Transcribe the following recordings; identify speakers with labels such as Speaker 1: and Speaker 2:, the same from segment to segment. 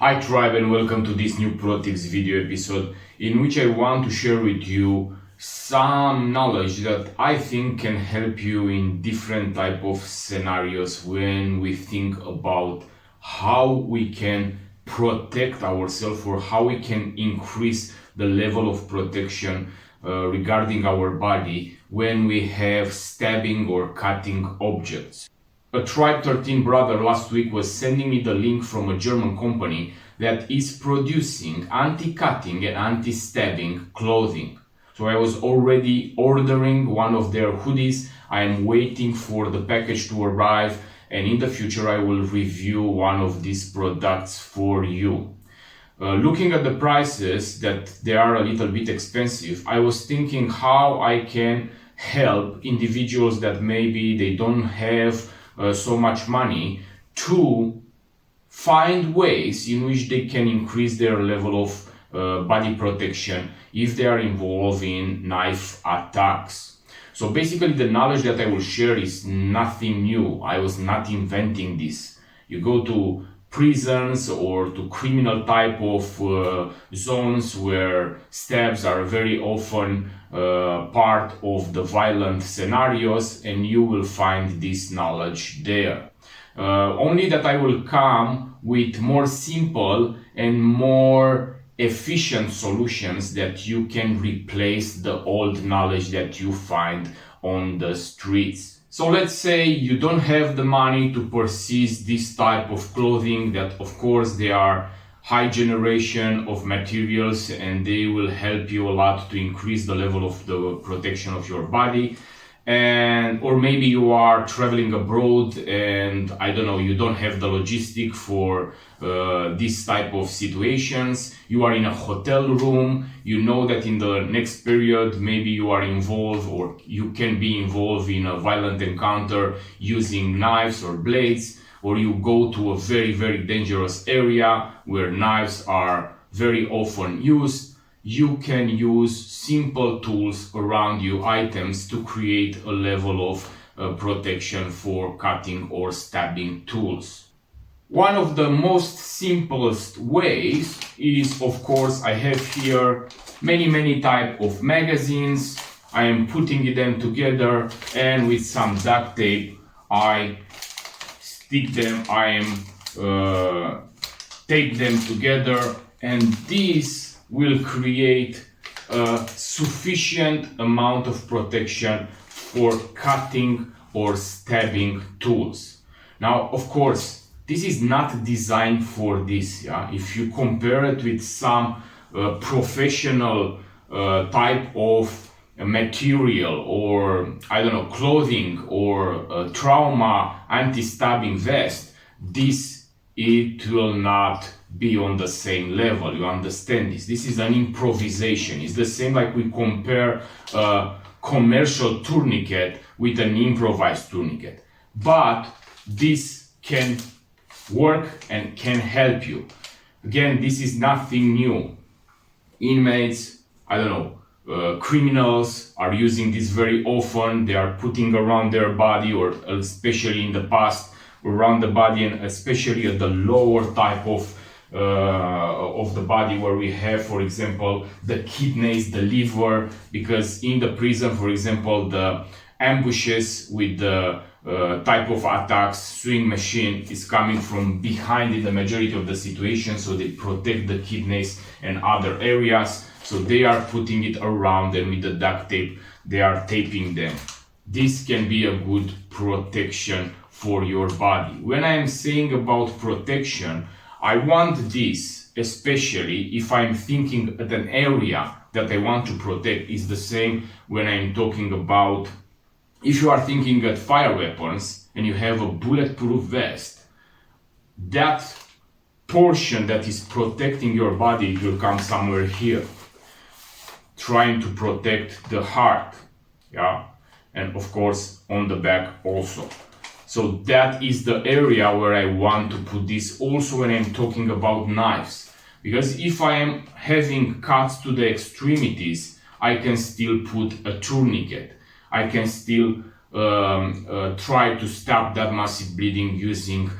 Speaker 1: Hi tribe, and welcome to this new Pro Tips video episode in which I want to share with you some knowledge that I think can help you in different type of scenarios when we think about how we can protect ourselves or how we can increase the level of protection regarding our body when we have stabbing or cutting objects. A Tribe 13 brother last week was sending me the link from a German company that is producing anti-cutting and anti-stabbing clothing. So I was already ordering one of their hoodies. I am waiting for the package to arrive, and in the future I will review one of these products for you. Looking at the prices, that they are a little bit expensive, I was thinking how I can help individuals that maybe they don't have so much money to find ways in which they can increase their level of body protection if they are involved in knife attacks. So basically the knowledge that I will share is nothing new. I was not inventing this. You go to prisons or to criminal type of zones where stabs are very often part of the violent scenarios, and you will find this knowledge there. Only that I will come with more simple and more efficient solutions that you can replace the old knowledge that you find on the streets. So let's say you don't have the money to purchase this type of clothing, that of course they are high generation of materials and they will help you a lot to increase the level of the protection of your body. And or maybe you are traveling abroad and I don't know, you don't have the logistic for this type of situations. You are in a hotel room, you know that in the next period maybe you are involved or you can be involved in a violent encounter using knives or blades, or you go to a very dangerous area where knives are very often used. You can use simple tools around you, items, to create a level of protection for cutting or stabbing tools. One of the most simplest ways is, of course, I have here many type of magazines. I am putting them together, and with some duct tape I stick them, tape them together, and this will create a sufficient amount of protection for cutting or stabbing tools. Now, of course, this is not designed for this. If you compare it with some professional type of material, or I don't know, clothing or trauma anti-stabbing vest, it will not be on the same level. You understand this? This is an improvisation. It's the same like we compare a commercial tourniquet with an improvised tourniquet. But this can work and can help you. Again, this is nothing new. Inmates, I don't know, criminals are using this very often. They are putting around their body, or especially in the past, around the body, and especially at the lower type of the body where we have, for example, the kidneys, the liver, because in the prison, for example, the ambushes with the type of attacks, swing machine is coming from behind in the majority of the situation, so they protect the kidneys and other areas. So they are putting it around, and with the duct tape they are taping them. This can be a good protection for your body. When I am saying about protection, I want this, especially if I'm thinking at an area that I want to protect, is the same when I'm talking about, if you are thinking at fire weapons and you have a bulletproof vest, that portion that is protecting your body will come somewhere here, trying to protect the heart, and of course on the back also. So that is the area where I want to put this also when I'm talking about knives. Because if I am having cuts to the extremities, I can still put a tourniquet. I can still try to stop that massive bleeding using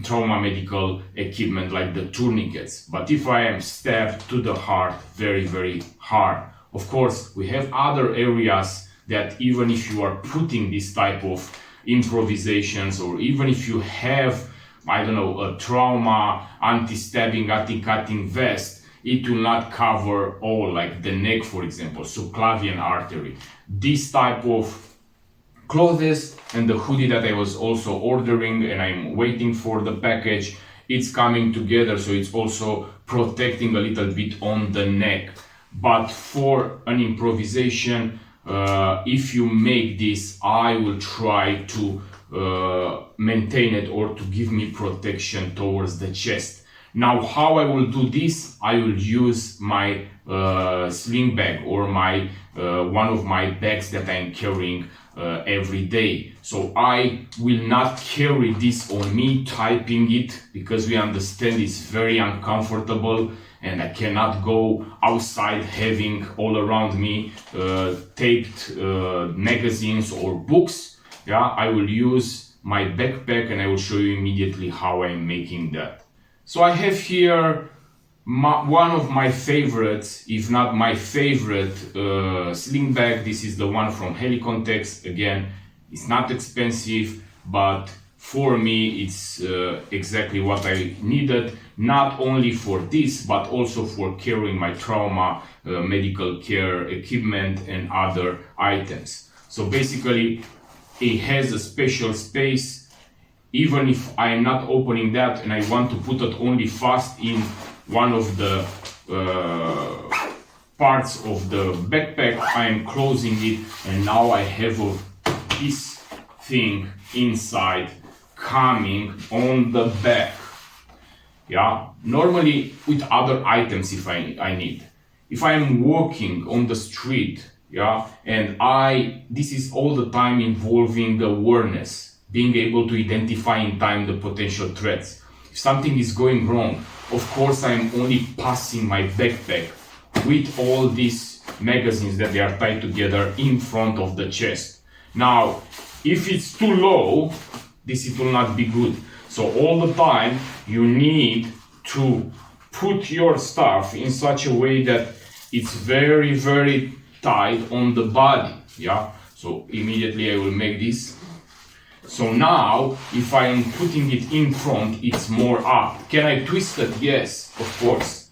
Speaker 1: trauma medical equipment like the tourniquets. But if I am stabbed to the heart very, very hard, of course, we have other areas that even if you are putting this type of improvisations, or even if you have, I don't know, a trauma, anti-stabbing, anti-cutting vest, it will not cover all, like the neck, for example, subclavian artery. This type of clothes and the hoodie that I was also ordering and I'm waiting for the package, it's coming together, so it's also protecting a little bit on the neck. But for an improvisation, if you make this, I will try to maintain it or to give me protection towards the chest. Now, how I will do this, I will use my sling bag or my one of my bags that I'm carrying every day. So I will not carry this on me, typing it, because we understand it's very uncomfortable and I cannot go outside having all around me taped magazines or books. Yeah, I will use my backpack and I will show you immediately how I'm making that. So I have here one of my favorites, if not my favorite sling bag. This is the one from Helicontext. Again, it's not expensive, but for me it's exactly what I needed, not only for this but also for carrying my trauma medical care equipment and other items. So basically it has a special space. Even if I am not opening that and I want to put it only fast in one of the parts of the backpack, I am closing it, and now I have this thing inside coming on the back. Yeah, normally with other items, if I need, if I am walking on the street, yeah, and this is all the time involving the awareness, being able to identify in time the potential threats. If something is going wrong, of course I'm only passing my backpack with all these magazines that they are tied together in front of the chest. Now, if it's too low, it will not be good. So all the time you need to put your stuff in such a way that it's very, very tight on the body. Yeah. So immediately I will make this. So now, if I am putting it in front, it's more up. Can I twist it? Yes, of course.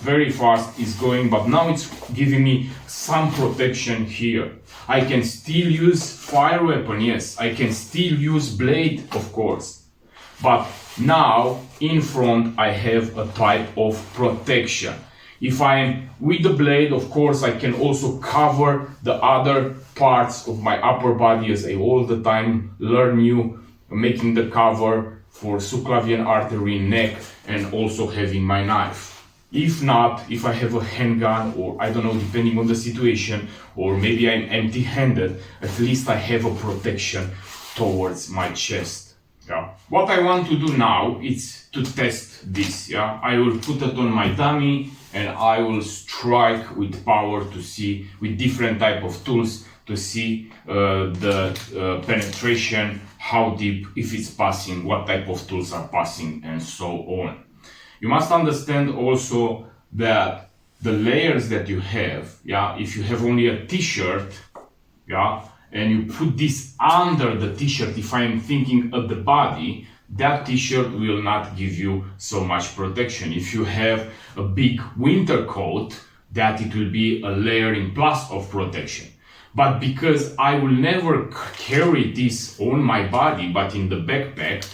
Speaker 1: Very fast it's going, but now it's giving me some protection here. I can still use fire weapon, yes. I can still use blade, of course. But now, in front, I have a type of protection. If I am with the blade, of course, I can also cover the other parts of my upper body, as I all the time learn new, making the cover for subclavian artery, neck, and also having my knife. If not, if I have a handgun, or I don't know, depending on the situation, or maybe I'm empty-handed, at least I have a protection towards my chest. Yeah. What I want to do now is to test this. Yeah, I will put it on my dummy and I will strike with power to see, with different type of tools, to see the penetration, how deep, if it's passing, what type of tools are passing, and so on. You must understand also that the layers that you have, yeah, if you have only a t-shirt, yeah, and you put this under the t-shirt, if I'm thinking of the body, that t-shirt will not give you so much protection. If you have a big winter coat, that it will be a layering plus of protection. But because I will never carry this on my body, but in the backpack,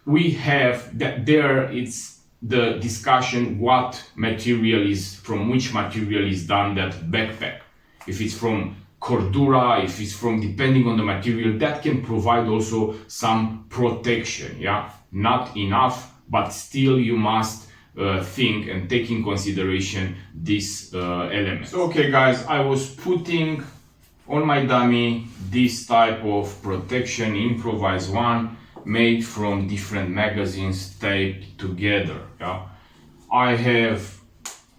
Speaker 1: we have that there, it's the discussion what material is, from which material is done that backpack. If it's from cordura, if it's from, depending on the material, that can provide also some protection. Yeah, not enough, but still you must think and take in consideration this element. So okay guys, I was putting on my dummy this type of protection, Improvise one, made from different magazines taped together. Yeah, I have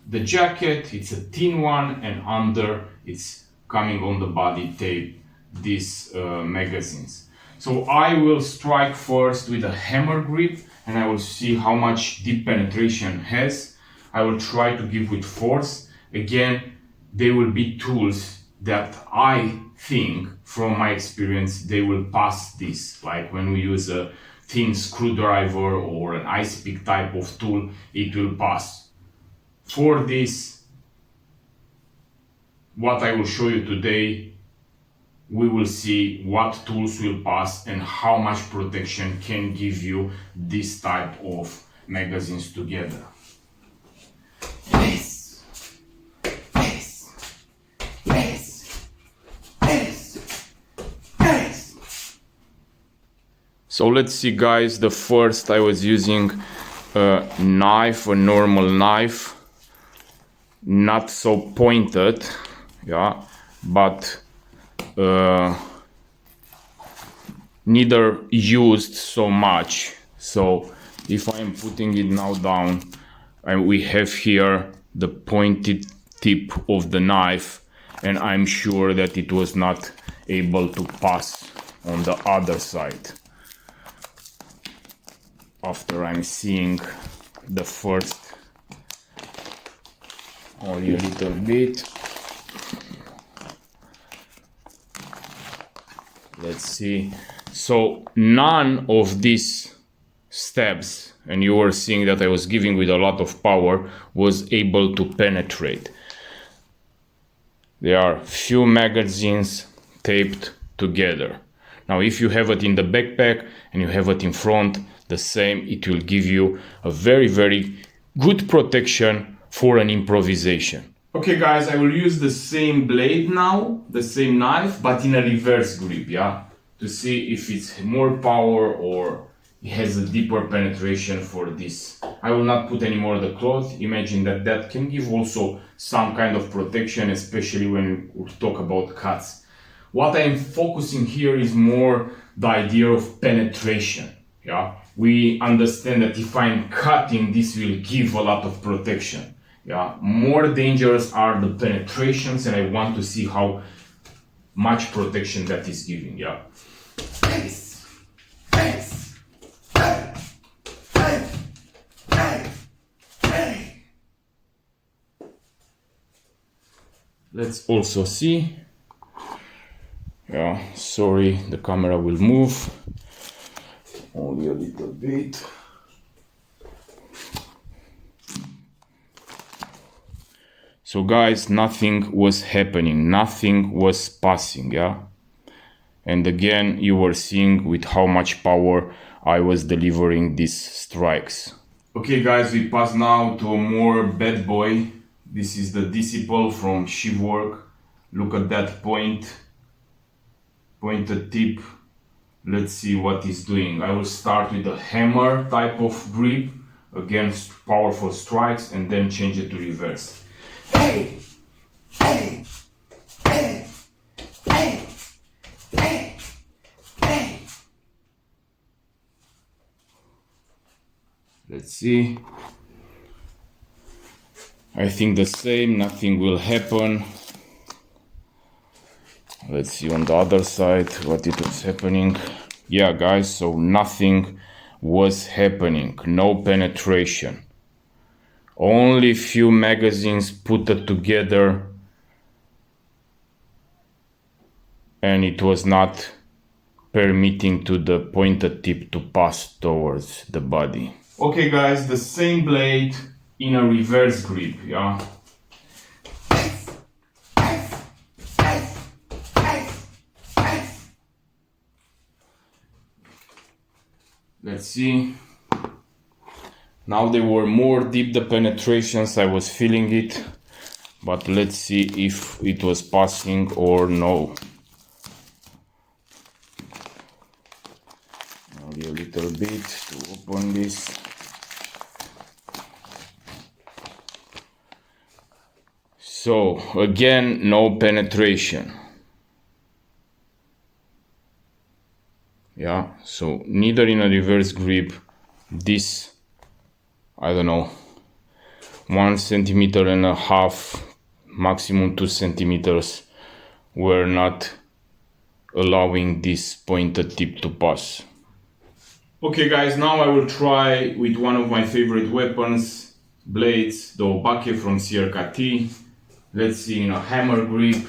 Speaker 1: the jacket, it's a thin one, and under it's coming on the body tape these magazines. So I will strike first with a hammer grip and I will see how much deep penetration has. I will try to give with force. Again, they will be tools that I think, from my experience, they will pass this. Like when we use a thin screwdriver or an ice pick type of tool, it will pass. For this, what I will show you today, we will see what tools will pass and how much protection can give you this type of magazines together. Yes. Yes. Yes. Yes. Yes. So let's see, guys. The first, I was using a knife, a normal knife, not so pointed, yeah, but neither used so much. So if I am putting it now down, and we have here the pointed tip of the knife, and I'm sure that it was not able to pass on the other side. After I'm seeing the first only a little bit. Let's see. So none of these steps, and you were seeing that I was giving with a lot of power, was able to penetrate. There are few magazines taped together. Now if you have it in the backpack and you have it in front, the same, it will give you a very, very good protection for an improvisation. Okay guys, I will use the same blade now, the same knife, but in a reverse grip, yeah? To see if it's more power or it has a deeper penetration for this. I will not put any more of the cloth. Imagine that that can give also some kind of protection, especially when we talk about cuts. What I'm focusing here is more the idea of penetration, yeah? We understand that if I'm cutting, this will give a lot of protection. Yeah, more dangerous are the penetrations, and I want to see how much protection that is giving. Yeah. Let's also see. Yeah, sorry, the camera will move only a little bit. So guys, nothing was happening, nothing was passing, yeah? And again, you were seeing with how much power I was delivering these strikes. Okay guys, we pass now to a more bad boy. This is the Disciple from Shivework. Look at that pointed tip. Let's see what it's doing. I will start with a hammer type of grip against powerful strikes and then change it to reverse. Hey! Hey! Hey! Hey! Hey! Hey! Let's see. I think the same, nothing will happen. Let's see on the other side what it was happening. Yeah guys, so nothing was happening, no penetration. Only few magazines put it together and it was not permitting to the pointed tip to pass towards the body. Okay guys, the same blade in a reverse grip, yeah? Let's see. Now they were more deep, the penetrations, I was feeling it, but let's see if it was passing or no. Only a little bit to open this. So again, no penetration. Yeah, so neither in a reverse grip, this, I don't know, 1.5 centimeters, maximum 2 centimeters were not allowing this pointed tip to pass. Okay guys, now I will try with one of my favorite weapons, blades, the Obake from CRKT. Let's see, in a hammer grip.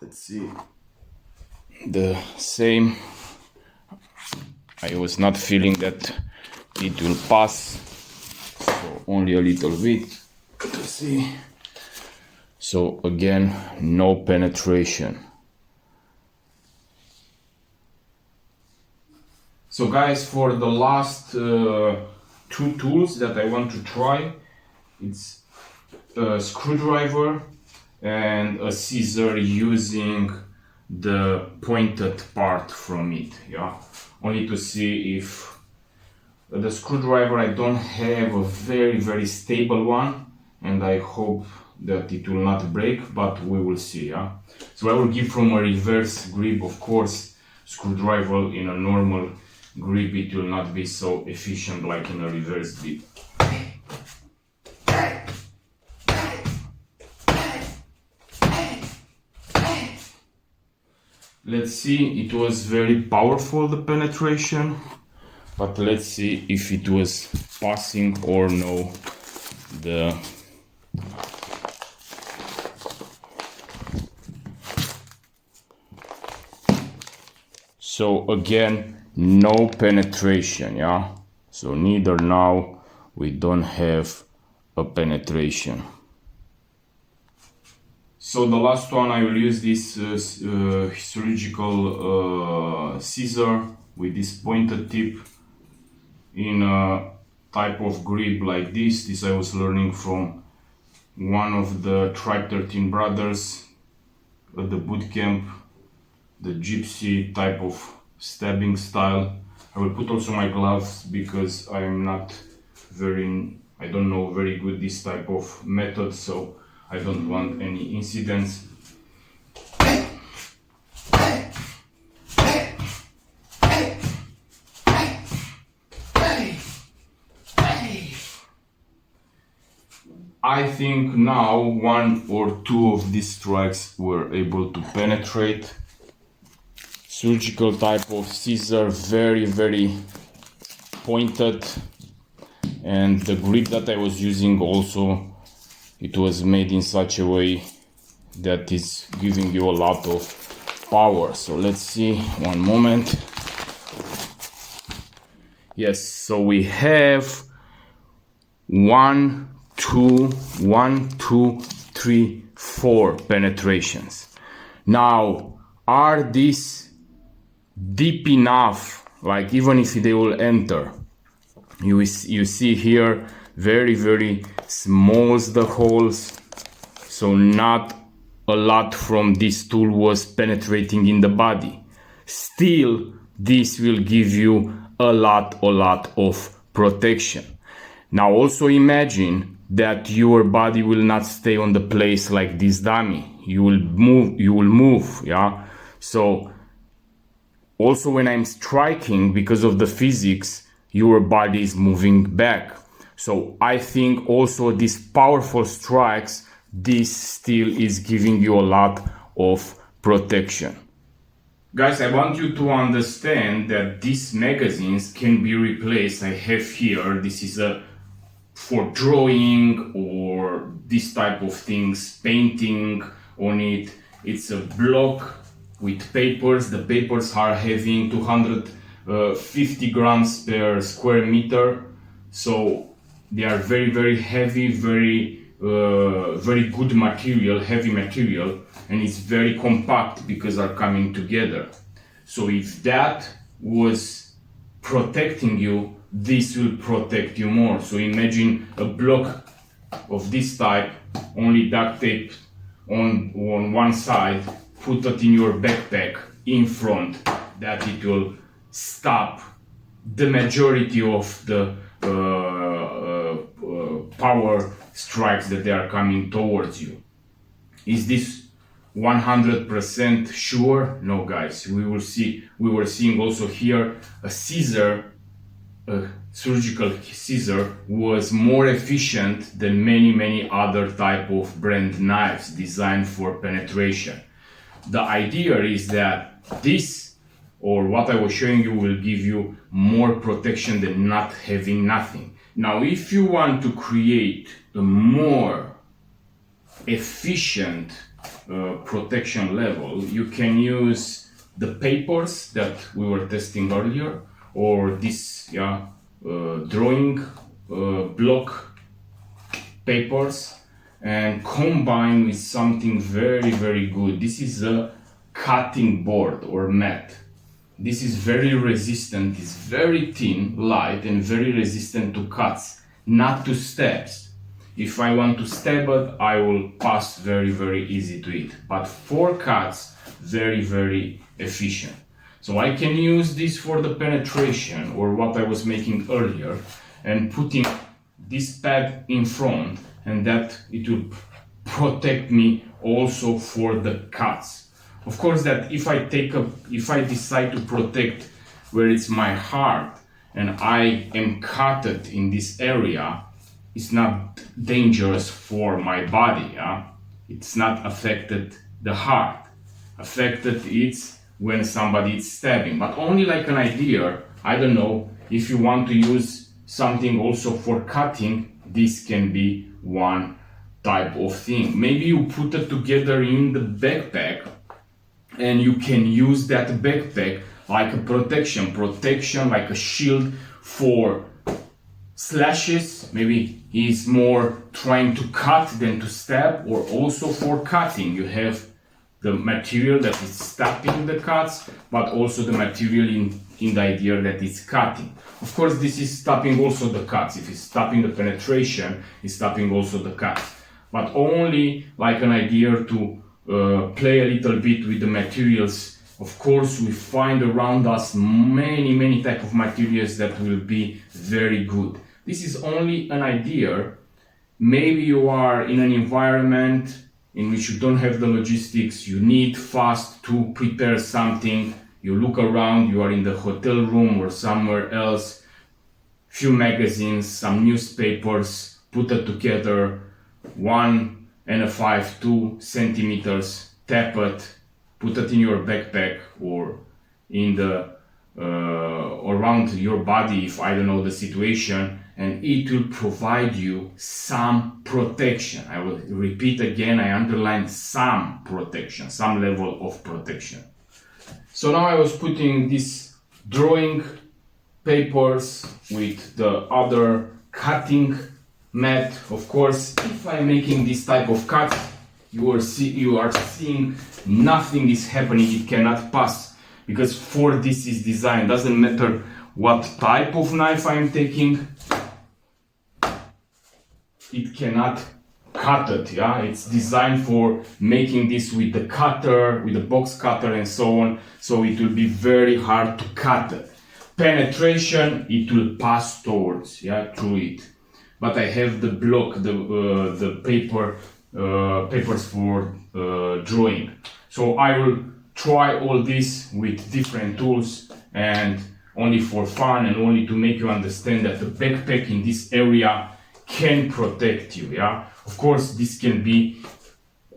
Speaker 1: Let's see, the same. I was not feeling that it will pass, so only a little bit to see. So again, no penetration. So guys, for the last two tools that I want to try, it's a screwdriver and a scissor using the pointed part from it, yeah, only to see if the screwdriver, I don't have a very stable one, and I hope that it will not break, but we will see, yeah. So I will give from a reverse grip, of course. Screwdriver in a normal grip, it will not be so efficient like in a reverse grip. Let's see, it was very powerful, the penetration, but let's see if it was passing or no. So again, no penetration, yeah. So neither now we don't have a penetration. So the last one, I will use this surgical scissor with this pointed tip in a type of grip like this. This I was learning from one of the Tribe 13 brothers at the boot camp, the gypsy type of stabbing style. I will put also my gloves because I am not I don't know very good this type of method, so I don't want any incidents. I think now one or two of these strikes were able to penetrate. Surgical type of scissor, very pointed, and the grip that I was using also, it was made in such a way that is giving you a lot of power. So let's see, one moment. Yes, so we have 1, 2, 3, 4 penetrations. Now, are these deep enough? Like, even if they will enter, you see here very small the holes, so not a lot from this tool was penetrating in the body. Still, this will give you a lot of protection. Now also imagine that your body will not stay on the place like this dummy. You will move, yeah. So also when I'm striking, because of the physics, your body is moving back. So I think also these powerful strikes, this still is giving you a lot of protection. Guys, I want you to understand that these magazines can be replaced. I have here, this is for drawing or this type of things, painting on it. It's a block with papers. The papers are having 250 grams per square meter, so they are very heavy, very good material, heavy material, and it's very compact because are coming together. So if that was protecting you, this will protect you more. So imagine a block of this type, only duct tape on one side, put it in your backpack in front, that it will stop the majority of the power strikes that they are coming towards you. Is this 100% sure? No, guys. We were seeing also here a scissor a surgical scissor was more efficient than many other type of brand knives designed for penetration. The idea is that this, or what I was showing you, will give you more protection than not having nothing. Now, if you want to create a more efficient protection level, you can use the papers that we were testing earlier, or this drawing block papers, and combine with something very good. This is a cutting board or mat. This is very resistant, it's very thin, light, and very resistant to cuts, not to stabs. If I want to stab it, I will pass very easy to it. But for cuts, very efficient. So I can use this for the penetration, or what I was making earlier, and putting this pad in front, and that it will protect me also for the cuts. Of course, that if I decide to protect where it's my heart and I am cutted in this area, it's not dangerous for my body. It's not affected the heart. Affected it's when somebody is stabbing, but only like an idea. I don't know if you want to use something also for cutting. This can be one type of thing. Maybe you put it together in the backpack, and you can use that backpack like a protection like a shield for slashes. Maybe he's more trying to cut than to stab, or also for cutting. You have the material that is stopping the cuts, but also the material in the idea that it's cutting. Of course, this is stopping also the cuts. If it's stopping the penetration, it's stopping also the cuts. But only like an idea to play a little bit with the materials. Of course, we find around us many type of materials that will be very good. This is only an idea. Maybe you are in an environment in which you don't have the logistics, you need fast to prepare something, you look around, you are in the hotel room or somewhere else, few magazines, some newspapers, put it together, 1.5, 2 centimeters, tap it, put it in your backpack or in the around your body, if I don't know the situation, and it will provide you some protection. I will repeat again, I underline some protection, some level of protection. So now I was putting this drawing papers with the other cutting mat. Of course, if I'm making this type of cut, you are seeing nothing is happening, it cannot pass, because for this is designed. Doesn't matter what type of knife I'm taking, it cannot cut it. It's designed for making this with the cutter, with the box cutter and so on, so it will be very hard to cut it. Penetration, it will pass towards, through it. But I have the block, the papers for drawing. So I will try all this with different tools, and only for fun, and only to make you understand that the backpack in this area can protect you. Of course, this can be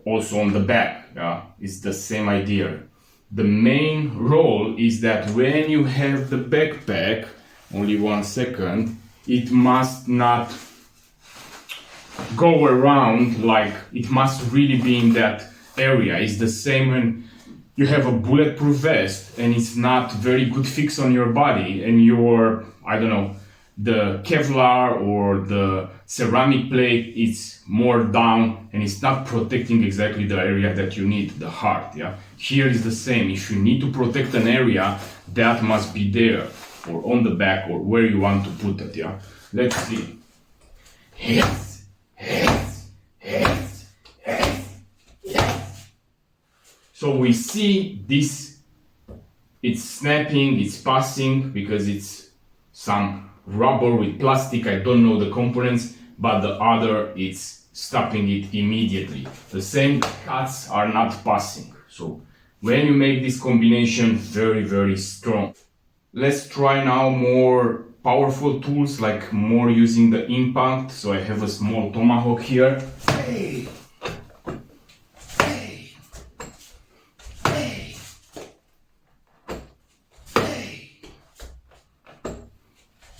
Speaker 1: also on the back. It's the same idea. The main role is that when you have the backpack, only 1 second, it must not go around, like it must really be in that area. It's the same when you have a bulletproof vest and it's not very good fix on your body, and your, I don't know, the Kevlar or the ceramic plate, it's more down and it's not protecting exactly the area that you need, the heart. Here is the same. If you need to protect an area, that must be there or on the back or where you want to put it. Let's see. Yes. So we see this, it's snapping, it's passing because it's some rubber with plastic. I don't know the components, but the other, it's stopping it immediately. The same cuts are not passing. So when you make this combination, very strong. Let's try now more powerful tools, like more using the impact. So I have a small tomahawk here. Hey! Hey! Hey!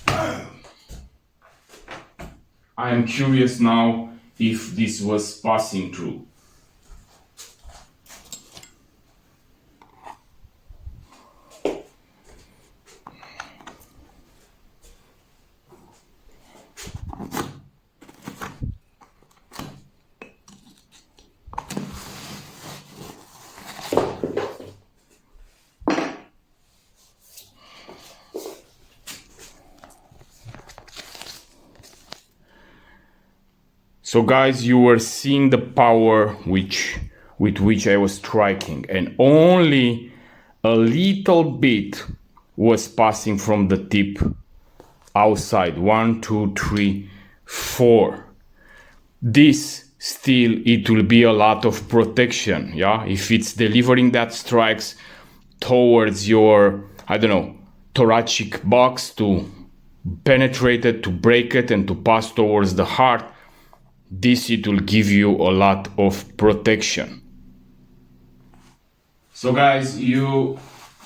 Speaker 1: Hey! I am curious now if this was passing through. So guys, you were seeing the power with which I was striking, and only a little bit was passing from the tip outside. 1, 2, 3, 4. This still, it will be a lot of protection, yeah? If it's delivering that strikes towards your, I don't know, thoracic box to penetrate it, to break it, and to pass towards the heart, this it will give you a lot of protection. So guys, you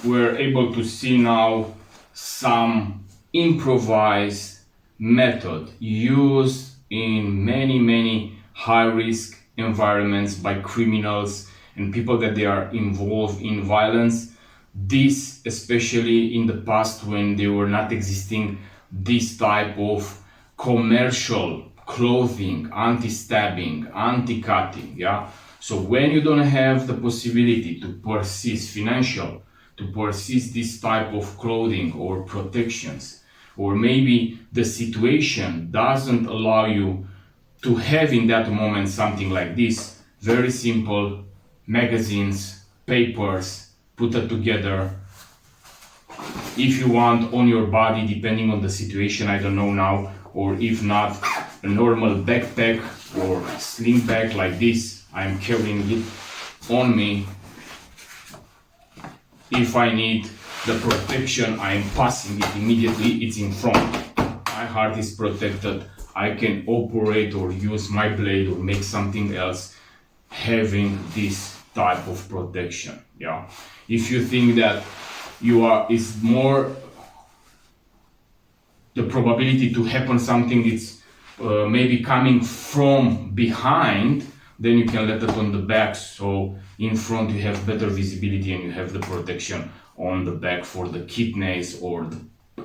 Speaker 1: were able to see now some improvised method used in many high-risk environments by criminals and people that they are involved in violence. This especially in the past, when they were not existing this type of commercial clothing, anti-stabbing, anti-cutting, yeah? So when you don't have the possibility to purchase financial, to purchase this type of clothing or protections, or maybe the situation doesn't allow you to have in that moment something like this, very simple, magazines, papers, put it together. If you want on your body, depending on the situation, I don't know now, or if not, a normal backpack or sling bag like this, I'm carrying it on me. If I need the protection, I'm passing it immediately, it's in front. My heart is protected, I can operate or use my blade or make something else having this type of protection, yeah? If you think that is more the probability to happen something, it's maybe coming from behind, then you can let it on the back, so in front you have better visibility and you have the protection on the back for the kidneys or the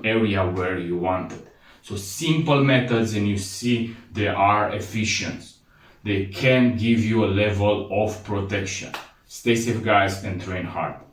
Speaker 1: area where you want it. So simple methods, and you see they are efficient. They can give you a level of protection. Stay safe guys and train hard.